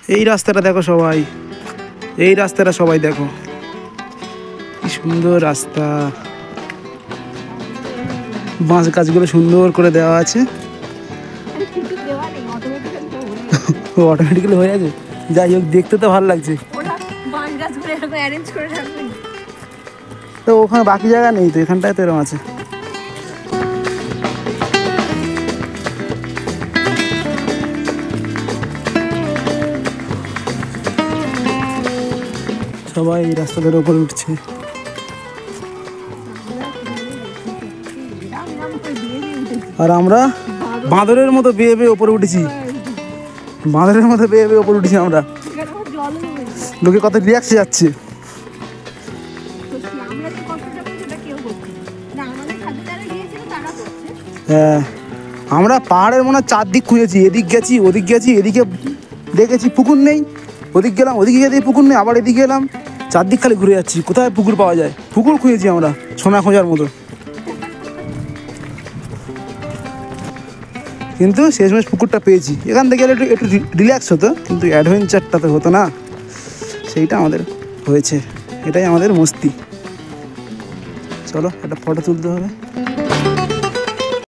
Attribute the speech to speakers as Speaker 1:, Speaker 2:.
Speaker 1: এই রাস্তাটা দেখো সবাই, এই রাস্তাটা সবাই দেখো, কি সুন্দর রাস্তা। বাঁশ গাছগুলো সুন্দর করে দেওয়া আছে। অটোমেটিক্যালি হয়ে আছে। যাই হোক, দেখতে তো ভালো লাগছে। তো ওখানে বাকি জায়গা নেই তো, এখানটায় তো এরকম আছে। সবাই এই রাস্তাটার উপরে উঠছে। আর আমরা বাঁদরের মতো বেয়ে বেয়ে উপরে উঠেছি, বাঁদরের মতো বেয়ে বেয়ে উপরে উঠেছি আমরা। লোকে কত রিয়াক্সে যাচ্ছে। হ্যাঁ, আমরা পাহাড়ের মনে হয় চারদিক খুঁজেছি, এদিক গেছি, ওদিক গেছি, এদিকে দেখেছি পুকুর নেই, ওদিক গেলাম, ওদিকে গিয়ে পুকুর নেই, আবার এদিকে এলাম, চারদিক খালি ঘুরে যাচ্ছি, কোথায় পুকুর পাওয়া যায়। পুকুর খুঁজেছি আমরা সোনা খোঁজার মতো, কিন্তু শেষমেশ পুকুরটা পেয়েছি। এখান থেকে একটু একটু রিল্যাক্স হতো, কিন্তু অ্যাডভেঞ্চারটা তো হতো না, সেইটা আমাদের হয়েছে। এটাই আমাদের মস্তি। চলো একটা ফটো তুলতে হবে।